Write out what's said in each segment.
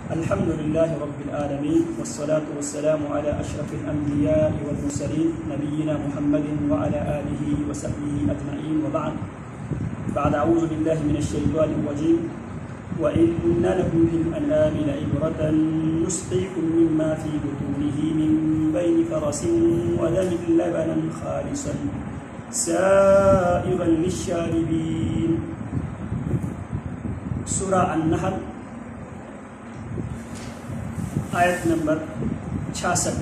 الحمد لله رب العالمين والصلاة والسلام على أشرف الأنبياء والمرسلين نبينا محمد وعلى آله وصحبه أجمعين وبعد أعوذ بالله من الشيطان الرجيم وإن لكم في الأنعام لعبرة نسقيكم مما في بطونه من بين فرس ودم لبنا خالصا سائغا للشاربين. سورہ النحل آیت نمبر 66.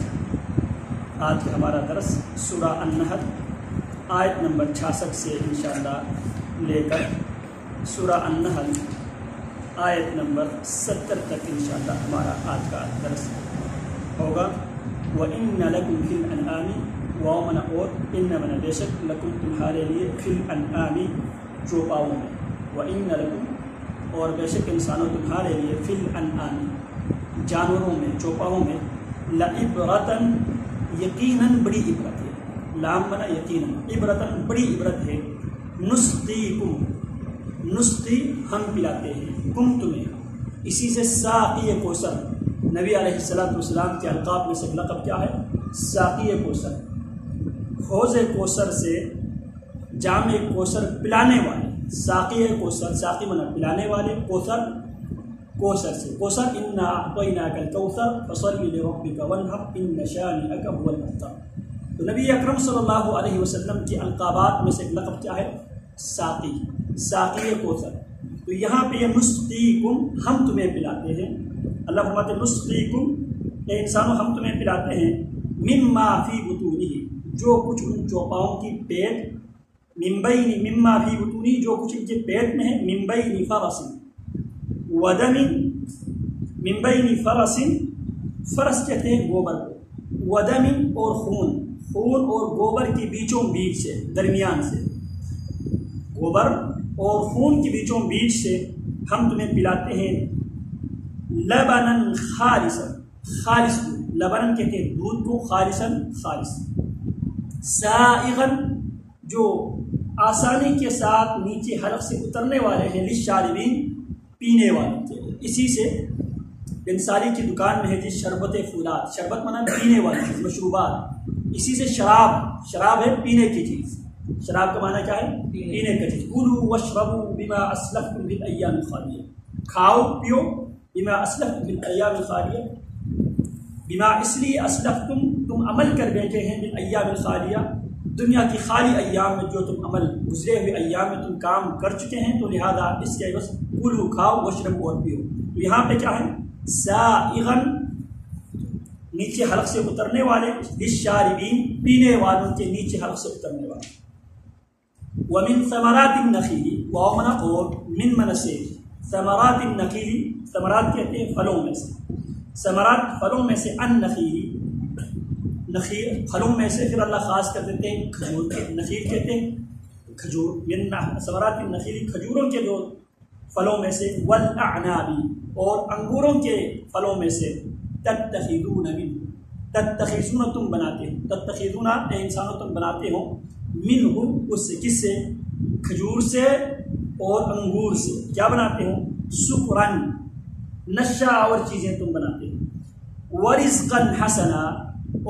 آج کا ہمارا درس سورہ النحل آیت نمبر 66 سے انشاءاللہ لے کر سورہ النحل آیت نمبر 70 تک انشاءاللہ ہمارا آج کا درس ہوگا. وَإِنَّ لَكُمْ فِي الْأَنْعَامِ وَمَنَ اور ان بے شک لکم تمہارے لیے فی الانعام چوپاؤں میں، وَإِنَّ لَكُمْ اور بے شک انسانوں تمہارے لیے فی الانعام جانوروں میں چوپاؤں میں لعبرتن یقیناً بڑی عبرت ہے. لام بنا یقیناً، عبرتن بڑی عبرت ہے. نسقی ہم پلاتے ہیں، کم تمہیں، اسی سے ساقی کوثر نبی علیہ السلام کے القاب میں سے لقب کیا ہے؟ ساقی کوثر. حوض کوثر سے جام کوثر پلانے والے، ساقی کوثر، ساقی بنا پلانے والے، کوثر سے، کوثر انا اعطیناک الکوثر فصلی لربک وانحر ان شانئک هو الابتر. تو نبی اکرم صلی اللہ علیہ وسلم کی القابات میں سے ایک لقب کیا ہے؟ ساقی کوثر. تو یہاں پہ یہ نسقیکم ہم تمہیں پلاتے ہیں. اللہ فرماتے نسقیکم اے انسانوں ہم تمہیں پلاتے ہیں مما فی بطونہ جو کچھ ان چوپاؤں کی پیٹ، مما فی بطونہ جو کچھ ان کے پیٹ میں ہے، من بین فرس ودم، من بین فرس، فرس کہتے ہیں گوبر کو، ودم اور خون اور گوبر کے بیچوں بیچ سے، درمیان سے، گوبر اور خون کے بیچوں بیچ سے ہم تمہیں پلاتے ہیں لبنن خالصا، خالص دودھ، لبنن کہتے ہیں دودھ کو، خالصا خالص، سائغن جو آسانی کے ساتھ نیچے حلق سے اترنے والے ہیں، للشاربین پینے والے کے. اسی سے انصاری کی دکان میں ہے جی شربت فولاد، شربت منا پینے والی چیز، مشروبات. اسی سے شراب ہے پینے کی چیز. شراب کا معنی کیا ہے؟ پینے کی چیز. کلوا واشربوا بما اسلفتم فی الایام الخالیہ، کھاؤ پیو بما اسلفتم فی الایام الخالیہ، بما اس لیے اسلفتم تم عمل کر بیٹھے ہیں فی الایام الخالیہ دنیا کی خالی ایام میں، جو تم عمل گزرے ہوئے ایام میں تم کام کر چکے ہیں، تو لہذا اس کے بس کلو کھاؤ واشربوا اور پیو. تو یہاں پہ کیا ہے؟ سائغن نیچے حلق سے اترنے والے، للشاربین پینے والوں کے نیچے حلق سے اترنے والے. ومن ثمرات النخیل ومن اور من من سے، ثمرات النخیل ثمرات کہتے ہیں پھلوں میں سے، ثمرات پھلوں میں سے، النخیل نخیل پھلوں میں سے، پھر اللہ خاص کر دیتے ہیں کھجور کے، نخیل کہتے ہیں کھجور، من ثمرات النخیل کھجوروں کے جو پھلوں میں سے، والاعناب اور انگوروں کے پھلوں میں سے، تتخذون منہ، تتخذون تم بناتے ہو، تتخذون اے انسانوں تم بناتے ہو، منہ اس سے، کس سے؟ کھجور سے اور انگور سے. کیا بناتے ہو؟ سکرن نشاور چیزیں تم بناتے ہو، ورزقا حسنا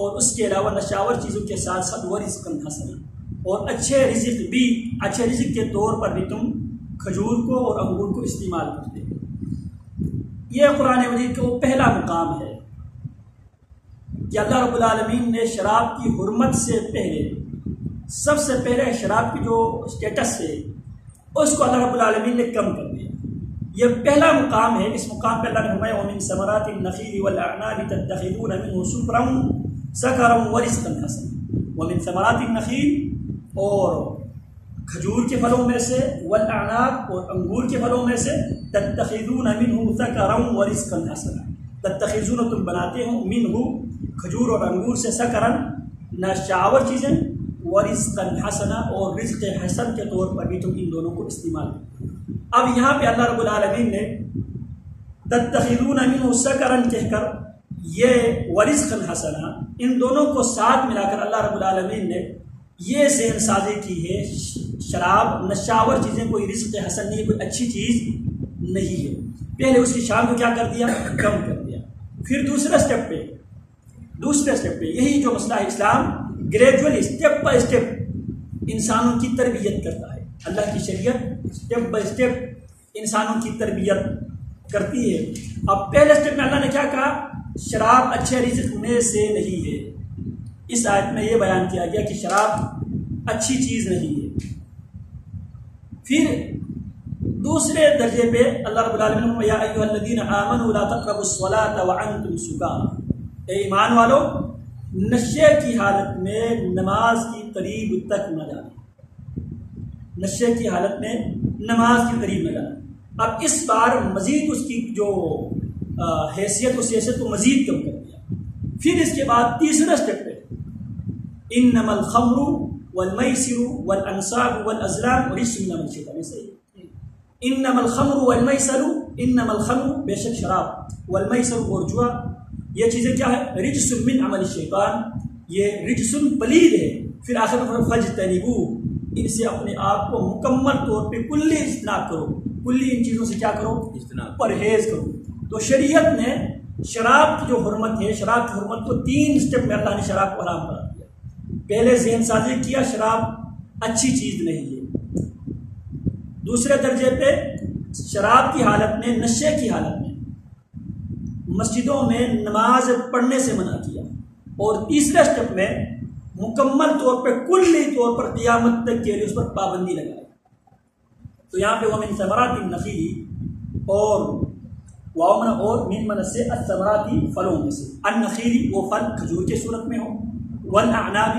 اور اس کے علاوہ نشاور چیزوں کے ساتھ ساتھ ورزقا حسنا اور اچھے رزق بھی، اچھے رزق کے طور پر بھی تم کھجور کو اور انگور کو استعمال کرتے ہیں. یہ قرآن مجید کا وہ پہلا مقام ہے کہ اللہ رب العالمین نے شراب کی حرمت سے پہلے، سب سے پہلے شراب کی جو اسٹیٹس ہے اس کو اللہ رب العالمین نے کم کر دیا. یہ پہلا مقام ہے. اس مقام پہ اللہ نے فرمایا ومن ثمرات النخیل والاعناب تتخذون منه سکرا ورزقا حسنا. ومن ثمرات النخیل اور کھجور کے پھلوں میں سے، والاعناب اور انگور کے پھلوں میں سے، تتخذون منه سکرا ورزقا حسنا، تتخذون تم بناتے ہو، منه کھجور اور انگور سے، سکرا نشاور چیزیں، ورزقا حسنا اور رزق حسن کے طور پر بھی تم ان دونوں کو استعمال کرتے. اب یہاں پہ اللہ رب العالمین نے تتخذون منہ سکرا کہہ کر یہ ورزقا حسنا ان دونوں کو ساتھ ملا کر اللہ رب العالمین نے یہ ذہن سازی کی ہے شراب نشاور چیزیں کوئی رزق حسن نہیں، کوئی اچھی چیز نہیں ہے. پہلے اس کی شان کو کیا کر دیا؟ کم کر دیا۔ پھر دوسرے اسٹیپ پہ یہی جو مسئلہ ہے، اسلام گریجولی اسٹیپ بائی اسٹیپ انسانوں کی تربیت کرتا ہے۔ اللہ کی شریعت اسٹیپ بائی اسٹیپ انسانوں کی تربیت کرتی ہے۔ اب پہلے اسٹیپ میں اللہ نے کیا کہا؟ شراب اچھے رزق میں سے نہیں ہے۔ اس آیت میں یہ بیان کیا گیا کہ شراب اچھی چیز نہیں ہے۔ پھر دوسرے درجے پہ اللہ رب العالمین نے یا ایھا الذین آمنوا لا تقربوا الصلاۃ وانتم سکارى، اے ایمان والو نشے کی حالت میں نماز کی قریب تک نہ جانا، نشے کی حالت میں نماز کے قریب نہ جانا۔ اب اس بار مزید اس کی جو حیثیت کو مزید کم کر دیا۔ پھر اس کے بعد تیسرا اسٹیپ پہ انما الخمر والمیسر والانصاب والازلام رجس من عمل الشیطان، انما الخمر والمیسر، انما الخمر بے شک شراب، والمیسر اور جوا، یہ چیزیں کیا ہے؟ رجس من عمل الشیطان، یہ رجس پلید ہے۔ پھر آخر میں فاجتنبوہ، ان سے اپنے آپ کو مکمل طور پہ کلی اجتناب کرو، کلی ان چیزوں سے کیا کرو؟ پرہیز کرو۔ تو شریعت نے شراب کی جو حرمت ہے، شراب کی حرمت کو 3 اسٹیپ میں اللہ نے شراب کو حرام کرا دیا۔ پہلے ذہن سازی کیا شراب اچھی چیز نہیں ہے، دوسرے درجے پہ شراب کی حالت میں، نشے کی حالت میں مسجدوں میں نماز پڑھنے سے منع کیا، اور تیسرے اسٹیپ میں مکمل طور پہ کلی طور پر قیامت تک کے لیے اس پر پابندی لگائی۔ تو یہاں پہ ومن ثمرات النخیل اور من سے الثمرات پھلوں میں سے، النخیل وہ پھل کھجور کے صورت میں ہو، والاعناب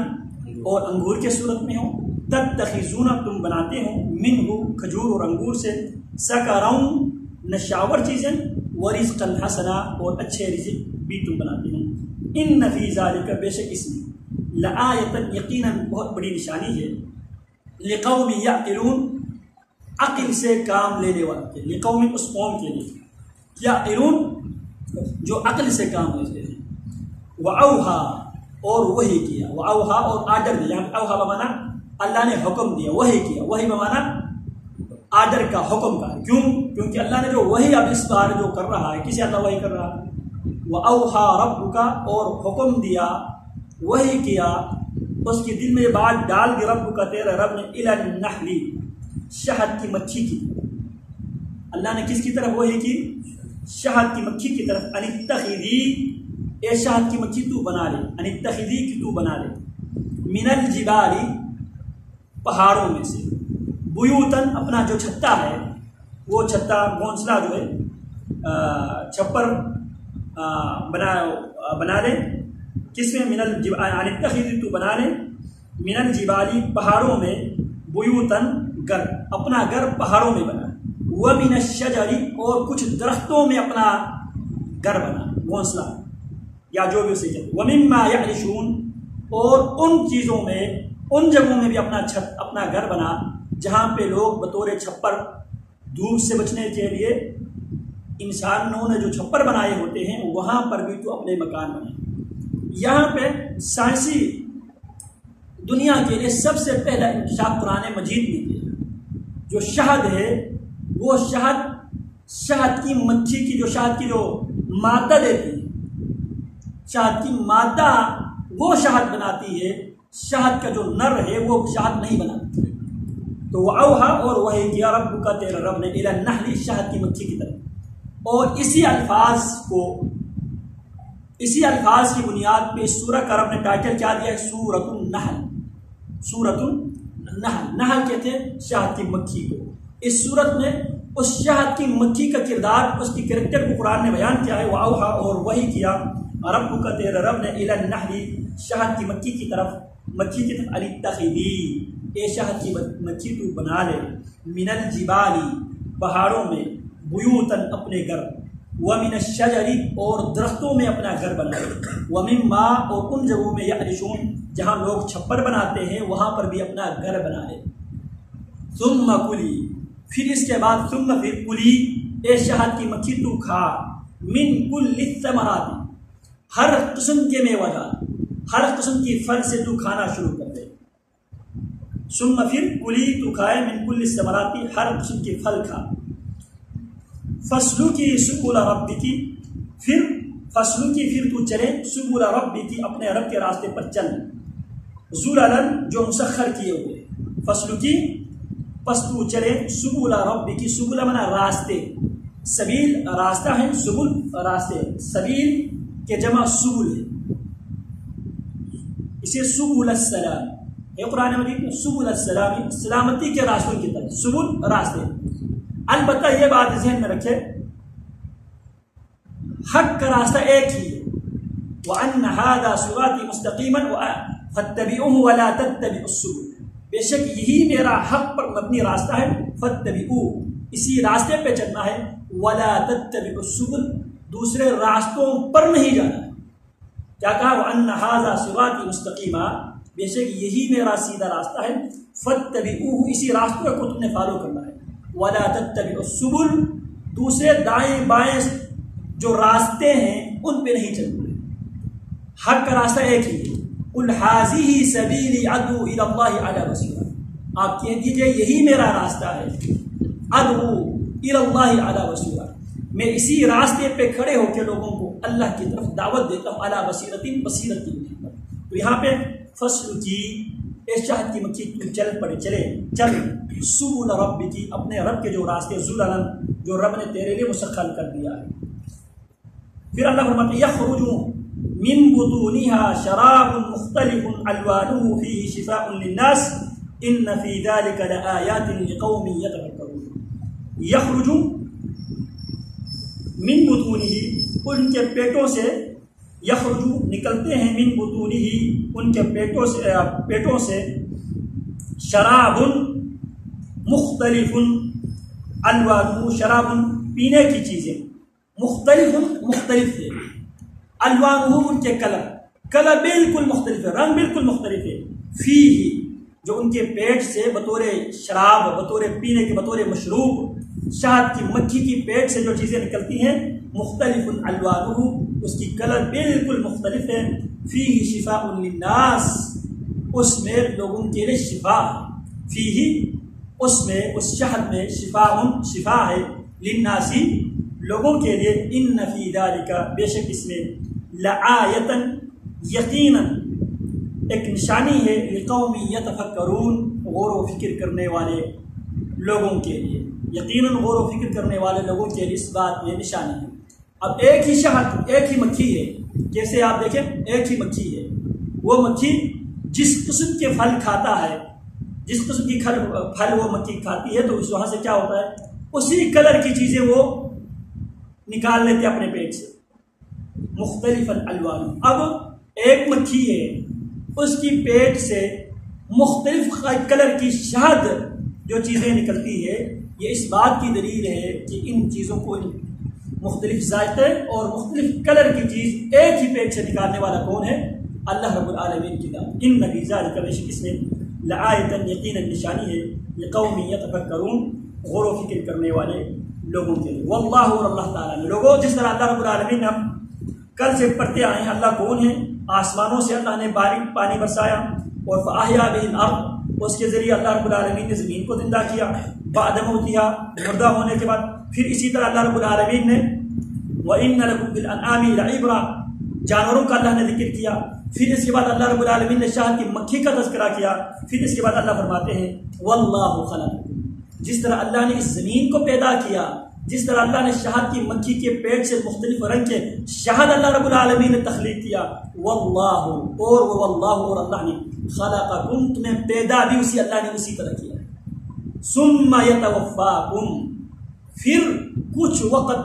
اور انگور کے صورت میں ہو، تتخذون تم بناتے ہو، منہ کھجور اور انگور سے، سکرون نشاور چیزیں، ورزقا حسنا اور اچھے رزق بھی تم بناتے ہو۔ ان فی ذلک بے شک اس میں، لآیۃ یقیناً بہت بڑی نشانی ہے، لقوم یعقلون عقل سے کام لینے والے کے، لقوم اس قوم کے لیے، یعقلون جو عقل سے کام لیتے ہیں، وأوحا اور وحی کیا، وأوحا اور آرڈر دیا، اوحا بمانا اللہ نے حکم دیا، وحی کیا، وحی بمانا آرڈر کا، حکم کا۔ کیوں؟ کیونکہ اللہ نے جو وحی اب اس بار جو کر رہا ہے، کسے اللہ وحی کر رہا ہے؟ وأوحا ربک، اور حکم دیا، وحی کیا، اس کے دل میں یہ بات ڈال دی، رب کا تیرا رب نے، الی النحل شہد کی مکھی کی، اللہ نے کس کی طرف وحی کی؟ شہد کی مکھی کی طرف، ان اتخذی اے شہد کی مکھی تو بنا لے، ان اتخذی کی تو بنا لے، من الجبال پہاڑوں میں سے، بیوتن اپنا جو چھتا ہے، وہ چھتا گھونسلہ جو ہے چھپر بنا لے، کس میں؟ من الجبال، ان اتخذی تو بنا لے، من الجبال پہاڑوں میں، بیوتن گھر، اپنا گھر پہاڑوں میں بنا، ومن الشجر اور کچھ درختوں میں اپنا گھر بنا، گھونسلہ یا جو بھی اسے کہتے، ومما یعرشون اور ان چیزوں میں، ان جگہوں میں بھی اپنا چھت، اپنا گھر بنا جہاں پہ لوگ بطور چھپر دھوپ سے بچنے کے لیے انسانوں نے جو چھپر بنائے ہوتے ہیں، وہاں پر بھی تو اپنے مکان بنائے۔ یہاں پہ سائنسی دنیا کے لیے سب سے پہلا انکشاف قرآن مجید میں کیا، جو شہد ہے، وہ شہد کی مکھی کی، جو شہد کی جو مادہ دیتی ہے، شہد کی مادہ وہ شہد بناتی ہے، شہد کا جو نر ہے وہ شہد نہیں بناتا۔ تو وہ اوحا اور وحی کیا، رب کا تیرا رب نے، الی النحل شہد کی مکھی کی طرف۔ اور اسی الفاظ کی بنیاد پہ سورہ کا رب نے ٹائٹل کیا دیا ہے؟ سورۃ النحل، سورۃ النحل، نحل کہتے ہیں شہد کی مکھی کو۔ اس سورت میں اس شہد کی مکھی کا کردار، اس کی کریکٹر کو قرآن نے بیان کیا ہے، وہ اوحا اور وحی کیا، رب کا تیرا رب نے، الی النحل شہد کی مکھی کی طرف، ان اتخذی اے شہد کی مکھی تو بنا لے، من الجبال پہاڑوں میں، بیوتن اپنے گھر، ومن الشجر اور درختوں میں اپنا گھر بنا لے، ومما اور ان جگہوں میں یعرشون جہاں لوگ چھپر بناتے ہیں وہاں پر بھی اپنا گھر بنا لے۔ ثم کلی، پھر اس کے بعد ثم پھر کلی اے شہد کی مکھی تو کھا، من کل الثمرات ہر قسم کے میوہ جات، ہر قسم کی پھل سے تو کھانا شروع کر دے۔ ثم پھر کلی تو کھائے، من کل الثمرات ہر قسم کے پھل کھا، فصلو کی سبل ربی کی، پھر فصلو کی پھر تو چلے، سبل ربی کی اپنے رب کے راستے پر چل، ذللا جو مسخر کیے ہوئے، فصلو کی پس تو چلے، سبل ربی کی، سبل منا راستے، سبیل راستہ ہے، سبل راستے، سبیل کے جمع سبل ہے، اسے سبل السلام یہ قرآن مجید میں سبل السلام سلامتی کے راستوں کی طرف، سبل راستے۔ البتہ یہ بات ذہن میں رکھے حق کا راستہ ایک ہی ہے، وَأَنَّ هَذَا صِرَاطِي مُسْتَقِيمًا فَاتَّبِعُوهُ وَلَا تَتَّبِعُوا السُّبُلَ، بے شک یہی میرا حق پر مبنی راستہ ہے، فَاتَّبِعُوهُ اسی راستے پہ چلنا ہے، وَلَا تَتَّبِعُوا السُّبُلَ دوسرے راستوں پر نہیں جانا ہے۔ کیا کہا؟ وَأَنَّ هَذَا صِرَاطِي مُسْتَقِيمًا بے شک یہی میرا سیدھا راستہ ہے، فَاتَّبِعُوهُ اسی راستے کو تم نے فالو کرنا ہے، وَلَا تَتَّبِعُوا السُّبُلَ دوسرے دائیں بائیں جو راستے ہیں ان پہ نہیں چلنا، حق کا راستہ ایک ہی ہے۔ قُلْ هَٰذِهِ سَبِيلِي أَدْعُو إِلَى اللَّهِ عَلَىٰ بَصِيرَةٍ آپ کہہ دیجئے یہی میرا راستہ ہے، أَدْعُو إِلَى اللَّهِ عَلَىٰ بَصِيرَةٍ میں اسی راستے پہ کھڑے ہو کے لوگوں کو اللہ کی طرف دعوت دیتا ہوں، عَلَىٰ بَصِيرَةٍ بصیرت کی بنیاد پر۔ تو یہاں پہ فصل کی شہد کی مکھی چل پڑے، چلے چل، سبل رب کی اپنے رب کے جو راستے، ذللا جو رب نے تیرے لیے مسخر کر دیا ہے۔ پھر اللہ فرماتے ہیں یخرج من بطونها شراب مختلف الوانه فيه شفاء للناس ان في ذلك لآيات لقوم يتفكرون۔ یخرج من بطونه ان کے پیٹوں سے، یخرج نکلتے ہیں، من بطونه ان کے پیٹوں سے شراب مختلف الوانه شراب پینے کی چیزیں، مختلف ہے، الوانہ ان کے کلر بالکل مختلف ہے، رنگ بالکل مختلف ہے، فیہ جو ان کے پیٹ سے بطور شراب، بطور پینے کے، بطور مشروب شہد کی مکھی کی پیٹ سے جو چیزیں نکلتی ہیں، مختلف الوانہ اس کی کلر بالکل مختلف ہے، فیہ شفاء للناس اس میں لوگوں کے لیے شفا ہے، فیہ اس میں اس شہد میں شفا ہے، للناس لوگوں کے لیے، ان فی ذالک بے شک اس میں، لآیتن یقیناً ایک نشانی ہے، لقوم یتفکرون غور و فکر کرنے والے لوگوں کے لیے، یقیناً غور و فکر کرنے والے لوگوں کے لیے اس بات میں نشانی ہے۔ اب ایک ہی شہد، ایک ہی مکھی ہے، جیسے آپ دیکھیں ایک ہی مکھی ہے، وہ مکھی جس قسم کے پھل کھاتا ہے، جس قسم کی پھل وہ مکھی کھاتی ہے تو اس وہاں سے کیا ہوتا ہے، اسی کلر کی چیزیں وہ نکال لیتے اپنے پیٹ سے، مختلف الوان۔ اب ایک مکھی ہے، اس کی پیٹ سے مختلف کلر کی شہد جو چیزیں نکلتی ہے، یہ اس بات کی دلیل ہے کہ ان چیزوں کو مختلف ذائقے اور مختلف کلر کی چیز ایک ہی پیٹ سے نکالنے والا کون ہے؟ اللہ رب العالمین کی ذات۔ ان فی ذالک بے شک اس میں لآیۃ یقیناً نشانی ہے، لقوم یتفکرون غور و فکر کرنے والے لوگوں کے لیے۔ واللہ اور اللہ تعالیٰ نے، لوگوں جس طرح اللہ رب العالمین نے ہم کل سے پڑھتے آئے ہیں اللہ کون ہے، آسمانوں سے اللہ نے باریک پانی برسایا، اور فاحیا بہ الارض اس کے ذریعے اللہ رب العالمین نے زمین کو زندہ کیا، بعد موتہا مردہ ہونے کے بعد، پھر اسی طرح اللہ رب العالمین نے وَإِنَّ لَكُمْ فِي الْأَنْعَامِ لَعِبْرَةً جانوروں کا اللہ نے ذکر کیا، پھر اس کے بعد اللہ رب العالمین نے شہد کی مکھی کا تذکرہ کیا، پھر اس کے بعد اللہ فرماتے ہیں وَاللَّهُ خَلَقَكُمْ جس طرح اللہ نے اس زمین کو پیدا کیا، جس طرح اللہ نے شہد کی مکھی کے پیٹ سے مختلف رنگ کے شہد اللہ رب العالمین نے تخلیق کیا، واللہ اور اللہ نے خلقکم تمہیں پیدا بھی اسی اللہ نے اسی طرح کیا ہے، ثم یتوفاکم پھر کچھ وقت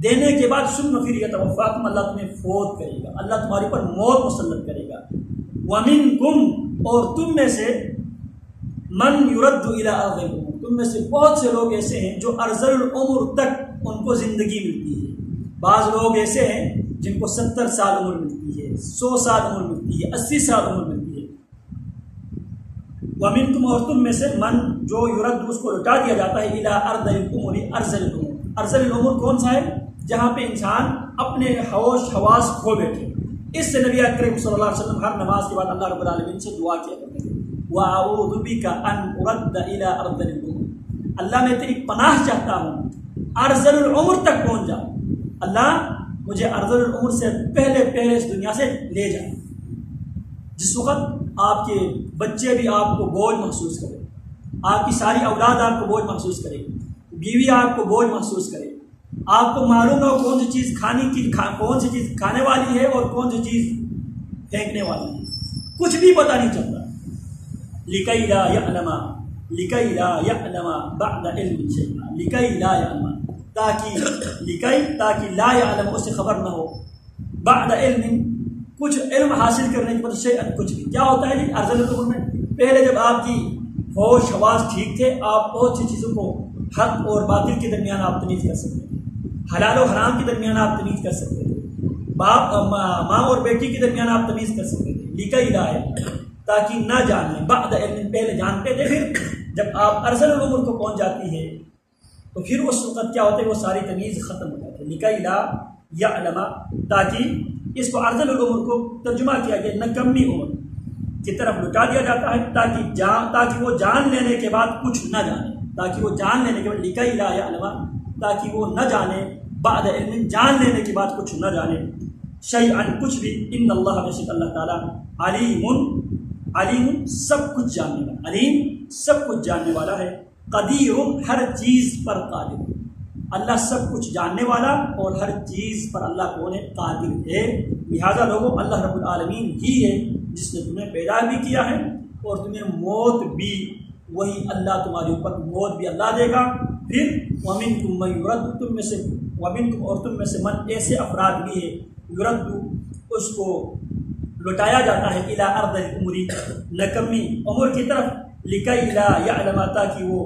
دینے کے بعد، ثم پھر یتوفاکم اللہ تمہیں فوت کرے گا، اللہ تمہارے پر موت مسلط کرے گا، ومنکم اور تم میں سے من یرد الی ارذل العمر تم میں سے بہت سے لوگ ایسے ہیں جو ارذل العمر تک ان کو زندگی ملتی ہے، بعض لوگ ایسے ہیں جن کو 70 سال عمر ملتی ہے، 100 سال عمر ملتی ہے، 80 سال عمر ملتی ہے، ومنکم اور تم میں سے من جو یرد اس کو لوٹا دیا جاتا ہے الی ارذل العمر ارذل العمر، ارذل العمر کون سا ہے؟ جہاں پہ انسان اپنے ہوش حواس کھو بیٹھے، اس سے نبی اکرم صلی اللہ علیہ وسلم ہر نماز کے بعد اللہ رب العالمین سے دعا کیا کرتے ہیں، وَأَعُوذُ بِكَ أَنْ أُرَدَّ إِلَىٰ أَرْذَلِ الْعُمُرِ اللہ میں تیری پناہ چاہتا ہوں ارذل العمر تک پہنچ جاؤ، اللہ مجھے ارذل العمر سے پہلے اس دنیا سے لے جائے، جس وقت آپ کے بچے بھی آپ کو بوجھ محسوس کرے، آپ کی ساری اولاد آپ کو بوجھ محسوس کرے، بیوی آپ کو بوجھ محسوس کرے، آپ کو معلوم ہو کون سی چیز کون سی چیز کھانے والی ہے اور کون سی چیز پھینکنے والی ہے، کچھ بھی پتہ نہیں چلتا۔ لِكَيْ لَا يَعْلَمَ بَعْدَ عِلْمٍ شَيْئًا، لِكَيْ لَا يَعْلَمَ، تاکہ لا يعلم اس سے خبر نہ ہو، بعد علم کچھ علم حاصل کرنے کے بعد شیئا کچھ بھی۔ کیا ہوتا ہے جی ارذل العمر میں؟ پہلے جب آپ کی ہوش حواس ٹھیک تھے، آپ بہت سی چیزوں کو حق اور باطل کے درمیان آپ تمیز کر سکتے تھے، حلال و حرام کے درمیان آپ تمیز کر سکتے تھے، ماں اور بیٹی کے درمیان آپ تمیز کر سکتے تھے۔ لِكَيْ لَا يَعْلَمَ، تاکہ نہ جانیں، بعد علم پہلے جانتے تھے، پھر جب آپ ارذل العمر کو پہنچ جاتی ہے تو پھر اس وقت کیا ہوتا ہے، وہ ساری تمیز ختم ہو جاتی ہے۔ لِكَيْ لَا يَعْلَمَ، تاکہ اس کو ارذل العمر کو ترجمہ کیا گیا نکمی عمر کی طرف لٹا دیا جاتا ہے، تاکہ وہ جان لینے کے بعد کچھ نہ جانے، تاکہ وہ جان لینے کے بعد لِكَيْ لَا يَعْلَمَ، تاکہ وہ نہ جانے، بعد علم جان لینے کے بعد کچھ نہ جانے، شیئا کچھ بھی، ان اللہ بے شک اللہ تعالیٰ علیم سب کچھ جاننے والا، علیم سب کچھ جاننے والا ہے، قدیر ہر چیز پر قادر، اللہ سب کچھ جاننے والا اور ہر چیز پر اللہ کون ہے، قادر ہے۔ لہذا لوگوں اللہ رب العالمین ہی ہے جس نے تمہیں پیدا بھی کیا ہے اور تمہیں موت بھی وہی اللہ تمہارے اوپر موت بھی اللہ دے گا۔ پھر وَمِنْكُم مَّن يُرَدُّ، تم میں سے وَمِنْكُم اور تم میں سے من ایسے افراد بھی ہے یُرَدُّ اس کو لٹایا جاتا ہے اِلیٰ أَرْذَلِ الْعُمُرِ نکمی عمر کی طرف، لِكَيْ لَا يَعْلَمَ تاکہ وہ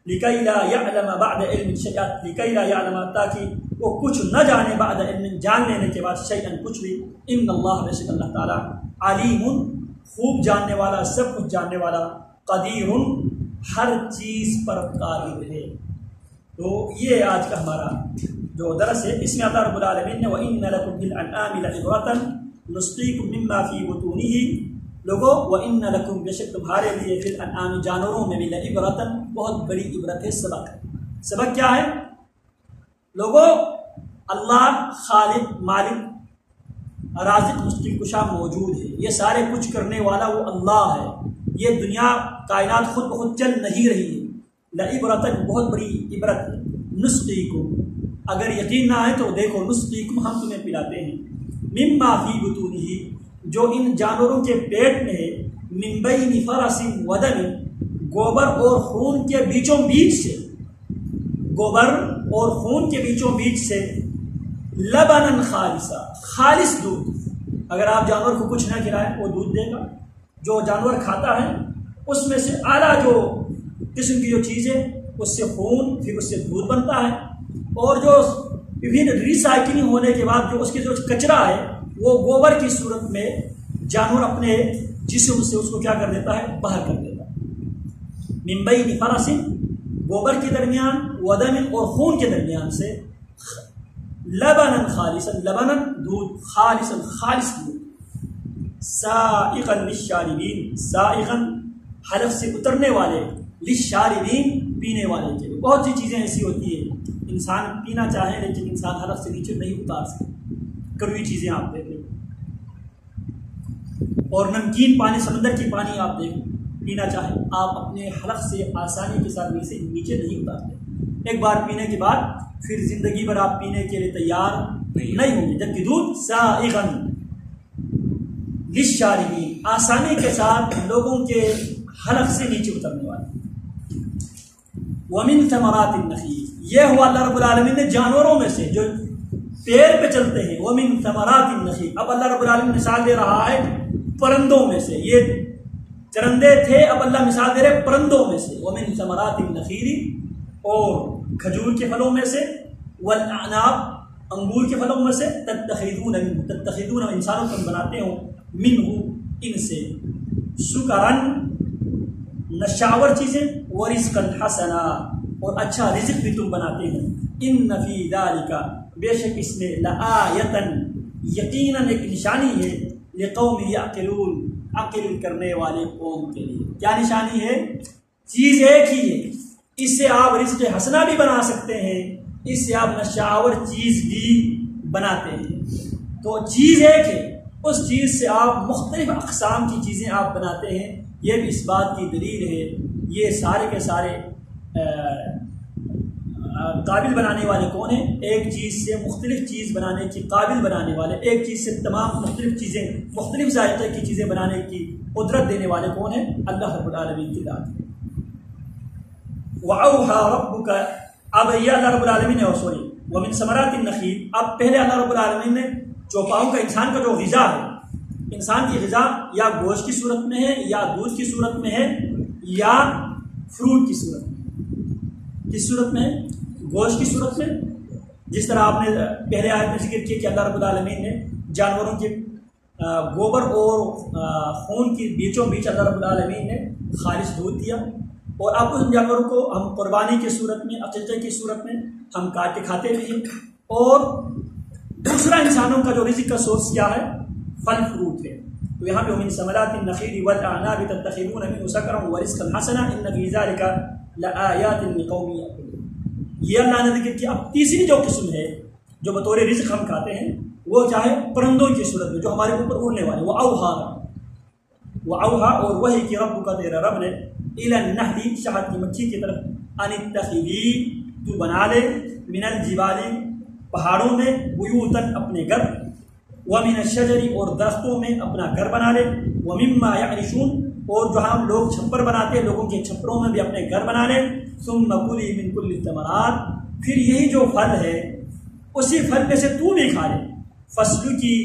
لِكَيْ لَا يَعْلَمَ بَعْدَ عِلْمٍ شَيْئًا، لِكَيْ لَا يَعْلَمَ تاکہ وہ کچھ نہ جانے، بعد علم جان لینے کے بعد شیئا کچھ بھی، ان اللہ بے شک اللہ تعالیٰ علیم خوب جاننے والا، سب کچھ جاننے والا، قدیر ہر چیز پر قادر ہے۔ تو یہ آج کا ہمارا جو درس ہے، اس میں اللہ رب العالمین نے وَإِنَّ لَكُمْ فِي الْأَنْعَامِ لَعِبْرَةً نُسْقِيكُم مِّمَّا فِي بُطُونِهِ، لوگوں وَإِنَّ لَكُمْ بے شک تمہارے لیے فِي الْأَنْعَامِ جانوروں میں بھی لَعِبْرَةً بہت بڑی عبرت ہے، سبق ہے۔ سبق کیا ہے لوگوں؟ اللہ خالق مالک رازق مشکل کشا موجود ہے، یہ سارے کچھ کرنے والا وہ اللہ ہے، یہ دنیا کائنات خود بخود چل نہیں رہی ہے، لعبرتن بہت بڑی عبرت ہے۔ نسقیکم اگر یقین نہ آئے تو دیکھو، نسقیکم ہم تمہیں پلاتے ہیں، مما فی بطونہ جو ان جانوروں کے پیٹ میں ہے، من بین فرس ودم گوبر اور خون کے بیچوں بیچ سے، گوبر اور خون کے بیچوں بیچ سے، لبنن خالصا خالص دودھ، اگر آپ جانور کو کچھ نہ کھلائیں وہ دودھ دے گا، جو جانور کھاتا ہے اس میں سے اعلیٰ جو قسم کی جو چیز ہے اس سے خون، پھر اس سے دودھ بنتا ہے، اور جو ریسائکلنگ ہونے کے بعد جو اس کے جو کچرا ہے وہ گوبر کی صورت میں جانور اپنے جسم سے اس کو کیا کر دیتا ہے، باہر کر دیتا ہے۔ من بین فرس گوبر کے درمیان، ودم اور خون کے درمیان سے، لبنن خالصا لبنن دودھ، خالصا خالص دودھ، سائغا للشاربین سائغا حلق سے اترنے والے، للشاربین پینے والے کے لیے۔ بہت سی چیزیں ایسی ہوتی ہیں انسان پینا چاہے لیکن انسان حلق سے نیچے نہیں اتار سکتے، کڑوی چیزیں آپ دیکھ لیں، اور نمکین پانی، سمندر کی پانی آپ دیکھ پینا چاہیں آپ اپنے حلق سے آسانی کے ساتھ نیچے نہیں اتارتے، ایک بار پینے کے بعد پھر زندگی بھر آپ پینے کے لیے تیار نہیں ہوں گے، جبکہ دودھ سائغا للشاربین آسانی کے ساتھ لوگوں کے حلق سے نیچے اترنے والا۔ ومن ثمرات النخیل یہ ہوا اللہ رب العالمین نے جانوروں میں سے جو پیڑ پہ چلتے ہیں، ومن ثمرات النخیل، اب اللہ رب العالمین مثال دے رہا ہے پرندوں میں سے، یہ چرندے تھے، اب اللہ مثال دے رہے پرندوں میں سے، ومن ثمرات النخیل اور کھجور کے پھلوں میں سے، والاعناب انگور کے پھلوں میں سے، تتخذون انسانوں کو بناتے ہو، منہ ان سے، سکرن نشاور چیزیں، ورزقا حسنا اور اچھا رزق بھی تم بناتے ہیں، ان فی ذالک بے شک اس میں لآیتن یقیناً ایک نشانی ہے، لقوم یعقلون عقل کرنے والے قوم کے لیے۔ کیا نشانی ہے؟ چیز ایک ہی ہے، اس سے آپ رزق حسنا بھی بنا سکتے ہیں، اس سے آپ نشاور چیز بھی بناتے ہیں. تو چیز ایک ہے، اس چیز سے آپ مختلف اقسام کی چیزیں آپ بناتے ہیں. یہ بھی اس بات کی دلیل ہے. یہ سارے کے سارے قابل بنانے والے کون ہیں؟ ایک چیز سے مختلف چیز بنانے کی قابل بنانے والے، ایک چیز سے تمام مختلف چیزیں، مختلف ذائقے کی چیزیں بنانے کی قدرت دینے والے کون ہیں؟ اللہ رب العالمین کی ذات ہے. وَأَوْحَى رَبُّكَ، اب یہ اللہ رب العالمین ہے. سوری وَمِن ثَمَرَاتِ النَّخِيلِ، اب پہلے اللہ رب العالمین نے چوپاؤں کا، انسان کا جو غذا ہے، انسان کی غذا یا گوشت کی صورت میں ہے، یا دودھ کی صورت میں ہے، یا فروٹ کی صورت میں. کس صورت میں ہے؟ گوشت کی صورت میں. جس طرح آپ نے پہلے آیت میں ذکر کیا کہ اللہ رب العالمین نے جانوروں کے گوبر اور خون کی بیچوں بیچ اللہ رب العالمین نے خالص دودھ دیا، اور اب ان جانوروں کو ہم قربانی کی صورت میں، عقیقے کی صورت میں ہم کاٹ کے کھاتے بھی ہیں. اور دوسرا انسانوں کا جو رزق کا سورس کیا ہے؟ پھل فروٹ ہے. تو یہاں پہ وَمِن ثَمَرَاتِ النَّخِيلِ وَالْأَعْنَابِ تَتَّخِذُونَ مِنْهُ سَكَرًا وَرِزْقًا حَسَنًا إِنَّ فِي ذَلِكَ لَآيَاتٍ لِقَوْمٍ يَعْقِلُونَ. یہ اللہ نے ذکر کیا. اب تیسری جو قسم ہے جو بطور رزق ہم کھاتے ہیں، وہ چاہے پرندوں کی صورت میں جو ہمارے اوپر اڑنے والے، وہ اوہا، اور وہی کہ رب کا تیرا رب نے اِلَى النَّحْلِ، شہد کی مکھی کی طرف، ان اتخذی، تو بنا لے، من الجبال، پہاڑوں میں، بیوتن، اپنے گھر، ومن الشجر، اور درختوں میں اپنا گھر بنا لے، ومما یعرشون، اور جو ہم لوگ چھپر بناتے ہیں لوگوں کے چھپروں میں بھی اپنے گھر بنا لے. ثم کلی من کل الثمرات، پھر یہی جو پھل ہے اسی پھل میں سے تو بھی کھا لے. فصل کی،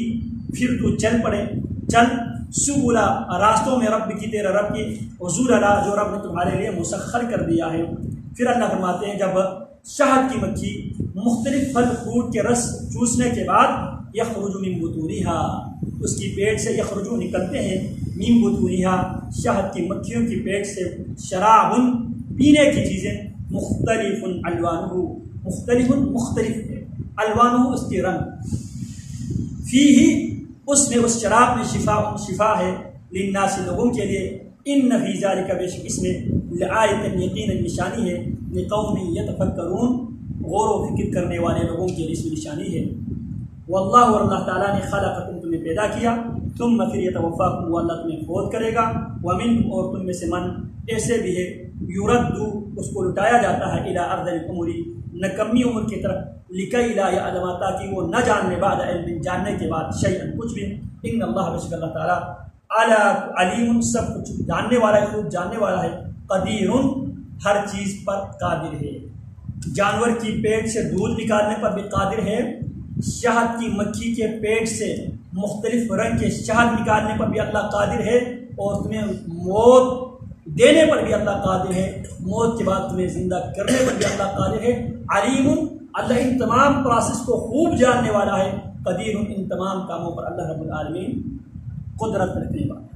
پھر تو چل پڑے، چل سبلا، راستوں میں رب کی، تیرا رب کی، وزولا، جو رب نے تمہارے لیے مسخر کر دیا ہے. پھر اللہ فرماتے ہیں جب شہد کی مکھی مختلف پھل فروٹ کے رس چوسنے کے بعد، یخرج من بطونها، اس کی پیٹ سے، یخرج نکلتے ہیں، من بطونها، شہد کی مکھیوں کی پیٹ سے، شراب، پینے کی چیزیں، مختلف الوانہ، مختلف مختلف ہے، الوانہ اس کے رنگ، فیہ، اس میں، اس شراب میں، شفا ہے، للناس، لوگوں کے لیے، ان فی ذلک، بے شک اس میں، لآیۃ، یقینا نشانی ہے، لقوم یتفکرون، غور و فکر کرنے والے لوگوں کے لیے اس میں نشانی ہے. واللہ، اور اللہ تعالیٰ نے خلقکم، تمہیں پیدا کیا، ثم پھر یتوفاکم، وہ اللہ تمہیں فوت کرے گا، ومن، اور تم میں سے من ایسے بھی ہے، یرد، اس کو لٹایا جاتا ہے، الی ارذل العمر، نکمی عمر کی طرف، لکی لا یعلم، تاکہ وہ نہ جاننے، بعد علم، جاننے کے بعد، شیئا، کچھ بھی. ان اللہ، بے شک اللہ تعالیٰ، علیم، سب کچھ جاننے والا ہے، خوب جاننے والا ہے، قدیر، ہر چیز پر قادر ہے. جانور کی پیٹ سے دودھ نکالنے پر بھی قادر ہے، شہد کی مکھی کے پیٹ سے مختلف رنگ کے شہد نکالنے پر بھی اللہ قادر ہے، اور تمہیں موت دینے پر بھی اللہ قادر ہے، موت کے بعد تمہیں زندہ کرنے پر بھی اللہ قادر ہے. علیم، اللہ ان تمام پروسیس کو خوب جاننے والا ہے. قدیر، ان تمام کاموں پر اللہ رب العالمین قدرت رکھنے والا ہے.